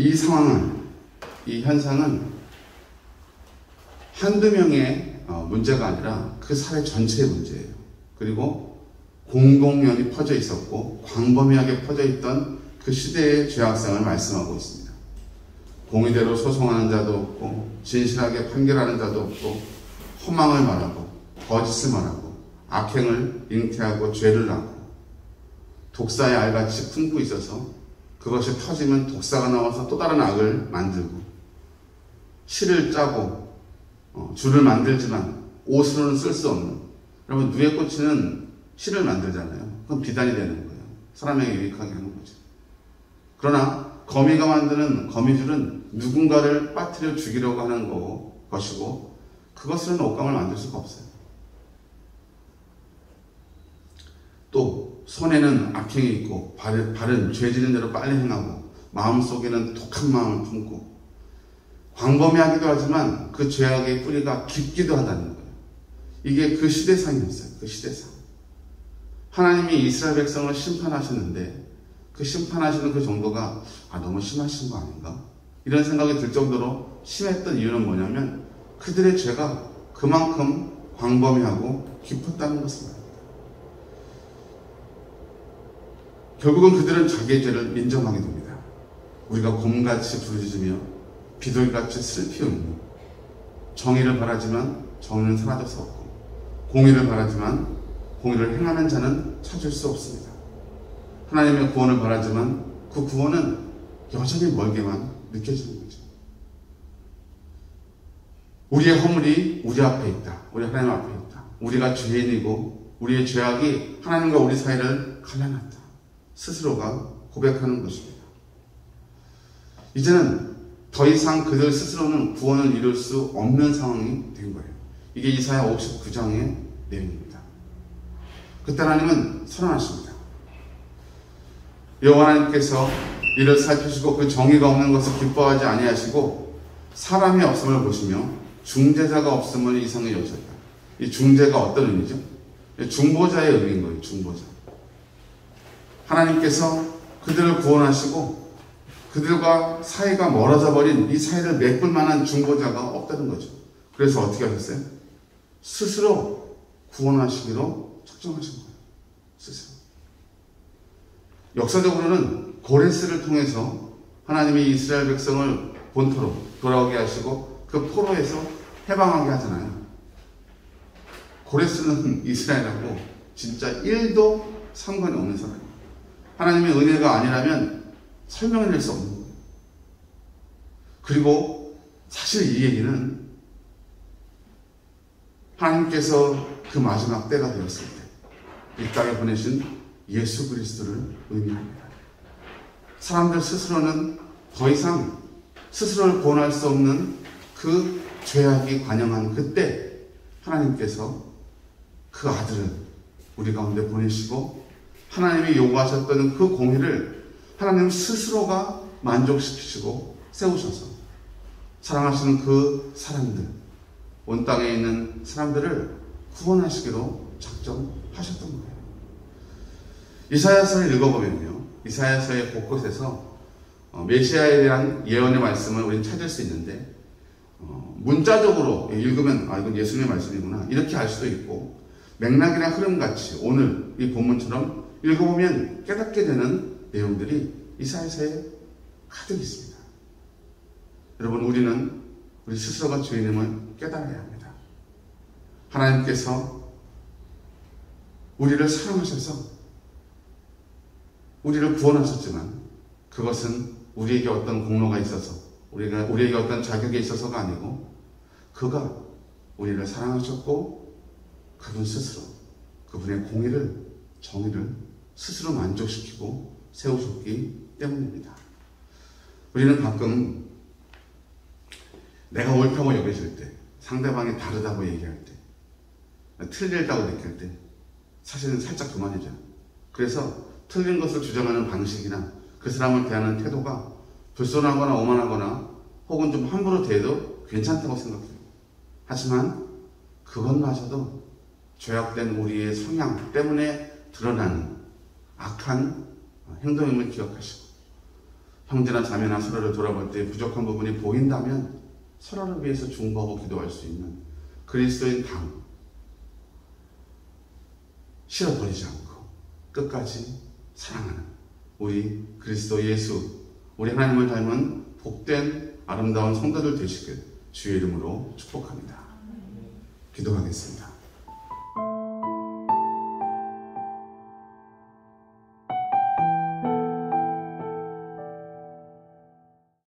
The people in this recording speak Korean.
이 상황은, 이 현상은 한두 명의 문제가 아니라 그 사회 전체의 문제예요. 그리고 공공연히 퍼져 있었고 광범위하게 퍼져 있던 그 시대의 죄악성을 말씀하고 있습니다. 공의대로 소송하는 자도 없고, 진실하게 판결하는 자도 없고, 허망을 말하고 거짓을 말하고 악행을 잉태하고 죄를 낳고, 독사의 알같이 품고 있어서 그것이 터지면 독사가 나와서 또 다른 악을 만들고, 실을 짜고 줄을 만들지만 옷으로는 쓸 수 없는, 여러분 누에 꽂히는 실을 만들잖아요. 그건 비단이 되는 거예요. 사람에게 유익하게 하는 거죠. 그러나 거미가 만드는 거미줄은 누군가를 빠뜨려 죽이려고 하는 것이고, 그것으로는 옷감을 만들 수가 없어요. 또 손에는 악행이 있고 발은 죄지는 대로 빨리 행하고, 마음속에는 독한 마음을 품고, 광범위하기도 하지만 그 죄악의 뿌리가 깊기도 하다는 거예요. 이게 그 시대상이었어요. 그 시대상. 하나님이 이스라엘 백성을 심판하셨는데 그 심판하시는 그 정도가 너무 심하신 거 아닌가? 이런 생각이 들 정도로 심했던 이유는 뭐냐면 그들의 죄가 그만큼 광범위하고 깊었다는 것입니다. 결국은 그들은 자기의 죄를 인정하게 됩니다. 우리가 곰같이 부르짖으며 비둘기같이 슬피 울며, 정의를 바라지만 정의는 사라질 수 없고, 공의를 바라지만 공의를 행하는 자는 찾을 수 없습니다. 하나님의 구원을 바라지만 그 구원은 여전히 멀게만 느껴지는 거죠. 우리의 허물이 우리 앞에 있다. 우리 하나님 앞에 있다. 우리가 죄인이고 우리의 죄악이 하나님과 우리 사이를 갈라놨다. 스스로가 고백하는 것입니다. 이제는 더 이상 그들 스스로는 구원을 이룰 수 없는 상황이 된 거예요. 이게 이사야 59장의 내용입니다. 그때 하나님은 선언하십니다. 여호와 하나님께서 이를 살피시고 그 정의가 없는 것을 기뻐하지 아니하시고 사람이 없음을 보시며 중재자가 없음을 이상히 여겼다. 이 중재가 어떤 의미죠? 중보자의 의미인 거예요. 중보자. 하나님께서 그들을 구원하시고 그들과 사이가 멀어져 버린 이 사이를 메꿀 만한 중보자가 없다는 거죠. 그래서 어떻게 하셨어요? 스스로 구원하시기로 작정하신 거예요. 스스로. 역사적으로는 고레스를 통해서 하나님이 이스라엘 백성을 본토로 돌아오게 하시고 그 포로에서 해방하게 하잖아요. 고레스는 이스라엘하고 진짜 1도 상관이 없는 사람이에요. 하나님의 은혜가 아니라면 설명해낼 수 없는 거예요. 그리고 사실 이 얘기는 하나님께서 그 마지막 때가 되었을 때 이 땅에 보내신 예수 그리스도를 의미합니다. 사람들 스스로는 더 이상 스스로를 구원할 수 없는 그 죄악이 관영한 그때 하나님께서 그 아들을 우리 가운데 보내시고 하나님이 요구하셨던 그 공의를 하나님 스스로가 만족시키시고 세우셔서 사랑하시는 그 사람들, 온 땅에 있는 사람들을 구원하시기로 작정하셨던 거예요. 이사야서를 읽어보면요, 이사야서의 곳곳에서 메시아에 대한 예언의 말씀을 우리는 찾을 수 있는데 문자적으로 읽으면 이건 예수님의 말씀이구나 이렇게 알 수도 있고, 맥락이나 흐름같이 오늘 이 본문처럼 읽어보면 깨닫게 되는 내용들이 이사야서에 가득 있습니다. 여러분, 우리 스스로가 죄인임을 깨달아야 합니다. 하나님께서 우리를 사랑하셔서 우리를 구원하셨지만 그것은 우리에게 어떤 공로가 있어서 우리에게 어떤 자격이 있어서가 아니고 그가 우리를 사랑하셨고 그분 스스로 그분의 공의를, 정의를 스스로 만족시키고 세우셨기 때문입니다. 우리는 가끔 내가 옳다고 여겨질 때, 상대방이 다르다고 얘기할 때, 틀리다고 느낄 때 사실은 살짝 그만이죠. 그래서 틀린 것을 주장하는 방식이나 그 사람을 대하는 태도가 불손하거나 오만하거나 혹은 좀 함부로 대해도 괜찮다고 생각해요. 하지만 그것마저도 죄악된 우리의 성향 때문에 드러나는 악한 행동임을 기억하시고, 형제나 자매나 서로를 돌아볼 때 부족한 부분이 보인다면 서로를 위해서 중보하고 기도할 수 있는 그리스도인 당 싫어버리지 않고 끝까지 사랑하는 우리 그리스도 예수, 우리 하나님을 닮은 복된 아름다운 성도들 되시길 주의 이름으로 축복합니다. 기도하겠습니다.